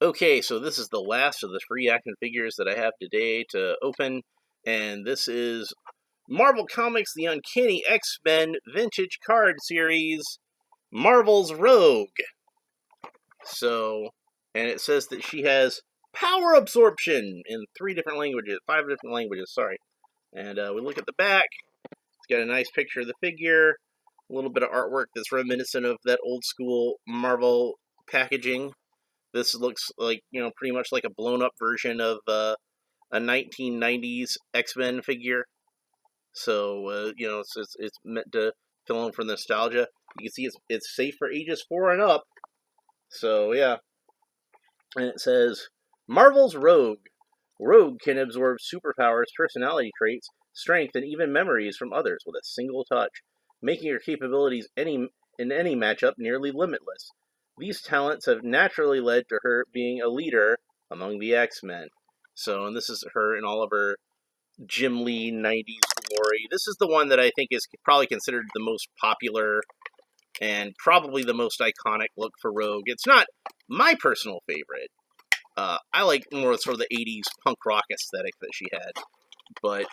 Okay, so this is the last of the free action figures that I have today to open, and this is Marvel Comics The Uncanny X-Men Vintage Card Series, Marvel's Rogue. So, and it says that she has power absorption in 5 different languages, sorry. And we look at the back, it's got a nice picture of the figure, a little bit of artwork that's reminiscent of that old school Marvel packaging. This looks like, pretty much like a blown up version of a 1990s X-Men figure. So, it's meant to fill in for nostalgia. You can see it's safe for ages 4 and up. So, yeah. And it says, Marvel's Rogue. Rogue can absorb superpowers, personality traits, strength, and even memories from others with a single touch, making her capabilities in any matchup nearly limitless. These talents have naturally led to her being a leader among the X-Men. So, and this is her in all of her Jim Lee 90s glory. This is the one that I think is probably considered the most popular and probably the most iconic look for Rogue. It's not my personal favorite. I like more sort of the 80s punk rock aesthetic that she had, but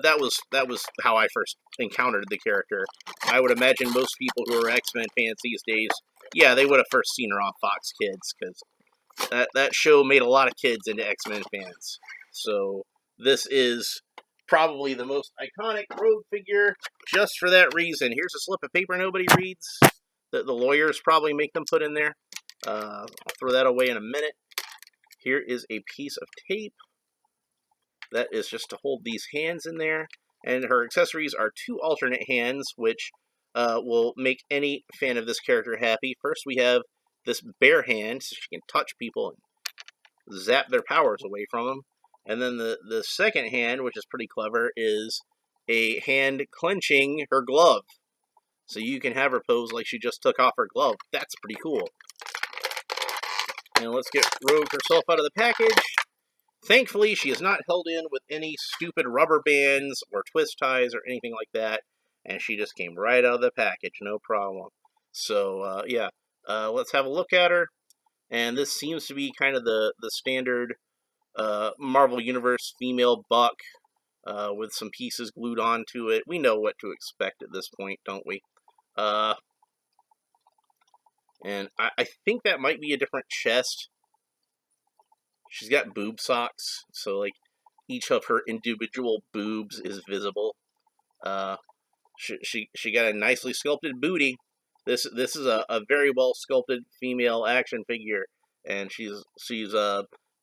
that was how I first encountered the character. I would imagine most people who are X-Men fans these days, yeah, they would have first seen her on Fox Kids, because that show made a lot of kids into X-Men fans. So this is probably the most iconic Rogue figure just for that reason. Here's a slip of paper nobody reads that the lawyers probably make them put in there. I'll throw that away in a minute. Here is a piece of tape that is just to hold these hands in there. And her accessories are 2 alternate hands, which will make any fan of this character happy. First, we have this bare hand, so she can touch people and zap their powers away from them. And then the second hand, which is pretty clever, is a hand clenching her glove. So you can have her pose like she just took off her glove. That's pretty cool. And let's get Rogue herself out of the package. Thankfully, she is not held in with any stupid rubber bands or twist ties or anything like that, and she just came right out of the package, no problem. So, yeah, let's have a look at her. And this seems to be kind of the standard Marvel Universe female buck with some pieces glued onto it. We know what to expect at this point, don't we? And I think that might be a different chest. She's got boob socks, so like each of her individual boobs is visible. She got a nicely sculpted booty. This is a very well sculpted female action figure, and she's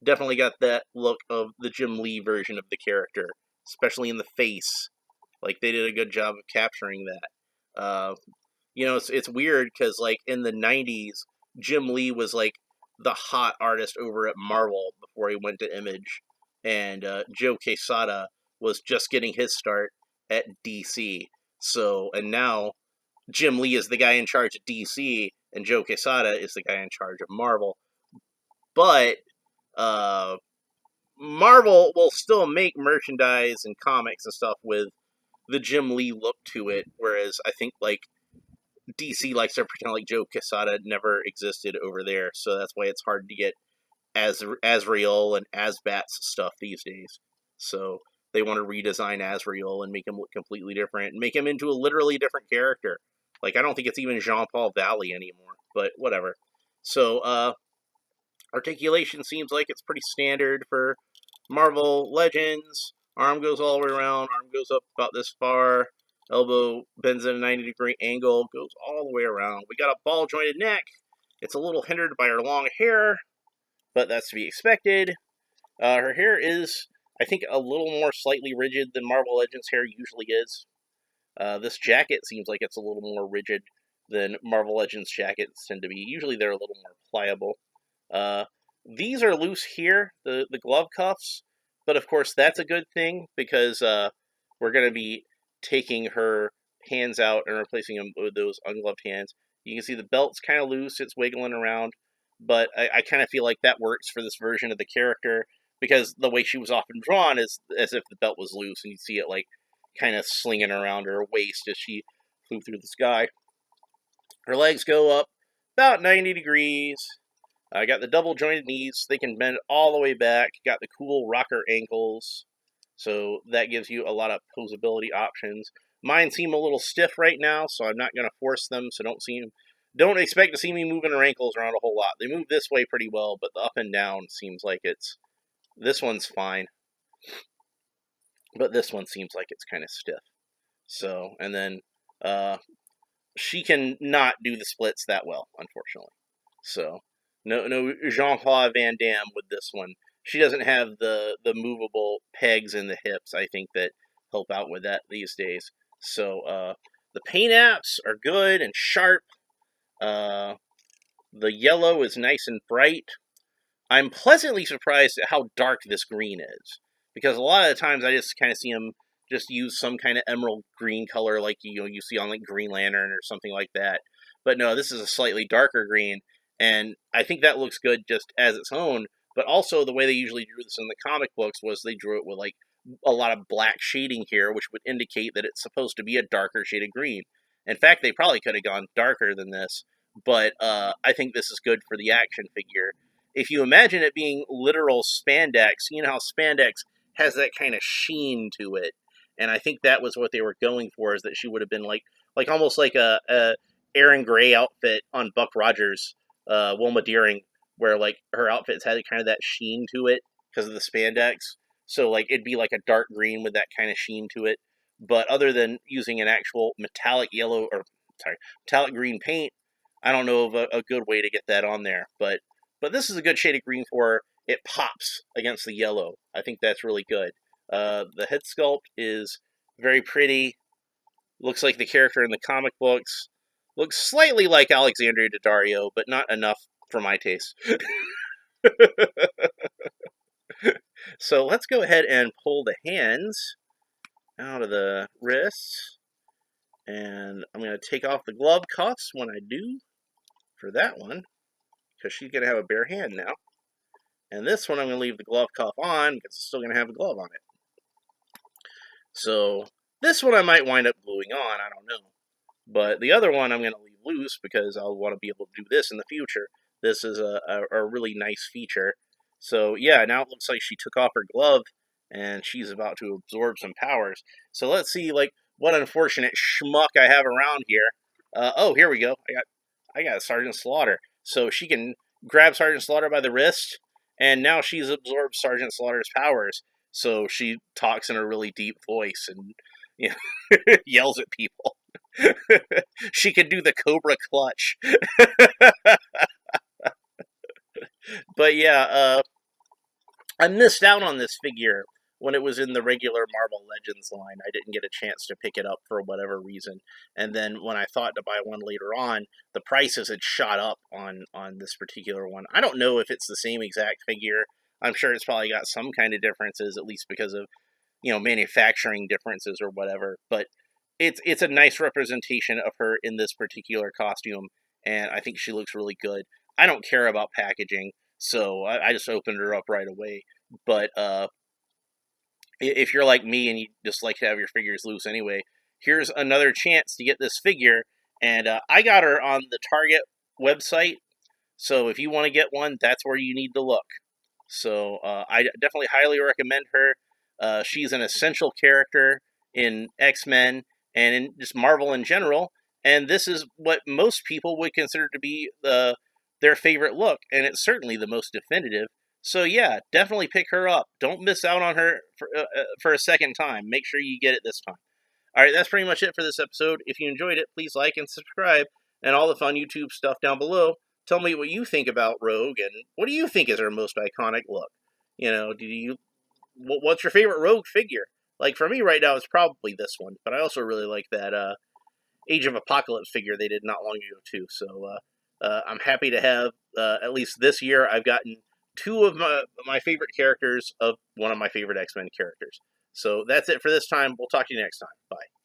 definitely got that look of the Jim Lee version of the character, especially in the face. Like they did a good job of capturing that. It's weird because like in the '90s, Jim Lee was like the hot artist over at Marvel before he went to Image, and Joe Quesada was just getting his start at DC. So, and now Jim Lee is the guy in charge of DC, and Joe Quesada is the guy in charge of Marvel. But Marvel will still make merchandise and comics and stuff with the Jim Lee look to it, whereas I think like DC likes to pretend like Joe Quesada never existed over there, so that's why it's hard to get Azrael and Asbat's stuff these days. So they want to redesign Azrael and make him look completely different and make him into a literally different character. Like I don't think it's even Jean-Paul Valley anymore, but whatever. So articulation seems like it's pretty standard for Marvel Legends. Arm goes all the way around, arm goes up about this far, elbow bends at a 90-degree angle, goes all the way around. We got a ball jointed neck. It's a little hindered by her long hair, but that's to be expected. Her hair is, I think, a little more slightly rigid than Marvel Legends hair usually is. This jacket seems like it's a little more rigid than Marvel Legends jackets tend to be. Usually they're a little more pliable. These are loose here, the glove cuffs, but of course that's a good thing because we're going to be taking her hands out and replacing them with those ungloved hands. You can see the belt's kind of loose, it's wiggling around, but I kind of feel like that works for this version of the character because the way she was often drawn is as if the belt was loose, and you see it like kind of slinging around her waist as she flew through the sky. Her legs go up about 90 degrees. I got the double jointed knees. They can bend all the way back. Got the cool rocker ankles. So that gives you a lot of posability options. Mine seem a little stiff right now, so I'm not going to force them. So don't expect to see me moving her ankles around a whole lot. They move this way pretty well, but the up and down seems like this one's fine, but this one seems like it's kind of stiff. So, and then she can not do the splits that well, unfortunately. So, no Jean-Claude Van Damme with this one. She doesn't have the movable pegs in the hips, I think, that help out with that these days. So, the paint apps are good and sharp. The yellow is nice and bright. I'm pleasantly surprised at how dark this green is, because a lot of the times I just kind of see them just use some kind of emerald green color, like you see on like Green Lantern or something like that. But no, this is a slightly darker green, and I think that looks good just as its own. But also the way they usually drew this in the comic books was they drew it with like a lot of black shading here, which would indicate that it's supposed to be a darker shade of green. In fact, they probably could have gone darker than this, but I think this is good for the action figure. If you imagine it being literal spandex, you know how spandex has that kind of sheen to it, and I think that was what they were going for, is that she would have been like almost like a Aaron Gray outfit on Buck Rogers, Wilma Deering, where like her outfits had kind of that sheen to it because of the spandex. So like it'd be like a dark green with that kind of sheen to it. But other than using an actual metallic yellow or metallic green paint, I don't know of a good way to get that on there. But this is a good shade of green for her. It pops against the yellow. I think that's really good. The head sculpt is very pretty. Looks like the character in the comic books. Looks slightly like Alexandria Daddario, but not enough for my taste. So let's go ahead and pull the hands out of the wrists. And I'm going to take off the glove cuffs when I do for that one, because she's going to have a bare hand now. And this one I'm going to leave the glove cuff on because it's still going to have a glove on it. So this one I might wind up gluing on, I don't know. But the other one I'm going to leave loose because I'll want to be able to do this in the future. This is a really nice feature. So yeah, now it looks like she took off her glove and she's about to absorb some powers. So let's see like what unfortunate schmuck I have around here. Oh, here we go. I got Sergeant Slaughter. So she can grab Sergeant Slaughter by the wrist, and now she's absorbed Sergeant Slaughter's powers. So she talks in a really deep voice and yells at people. She can do the Cobra Clutch. But yeah, I missed out on this figure when it was in the regular Marvel Legends line. I didn't get a chance to pick it up for whatever reason. And then when I thought to buy one later on, the prices had shot up on this particular one. I don't know if it's the same exact figure. I'm sure it's probably got some kind of differences, at least because of manufacturing differences or whatever. But it's a nice representation of her in this particular costume, and I think she looks really good. I don't care about packaging, so I just opened her up right away. But if you're like me and you just like to have your figures loose anyway, here's another chance to get this figure. And I got her on the Target website, so if you want to get one, that's where you need to look. So I definitely highly recommend her. She's an essential character in X-Men and in just Marvel in general. And this is what most people would consider to be their favorite look, and it's certainly the most definitive. So yeah, definitely pick her up. Don't miss out on her for a second time. Make sure you get it this time. All right, that's pretty much it for this episode. If you enjoyed it, please like and subscribe, and all the fun YouTube stuff down below. Tell me what you think about Rogue, and what do you think is her most iconic look? What's your favorite Rogue figure? Like for me right now, it's probably this one, but I also really like that Age of Apocalypse figure they did not long ago too. So I'm happy to have at least this year I've gotten two of my favorite characters of one of my favorite X-Men characters. So that's it for this time. We'll talk to you next time. Bye.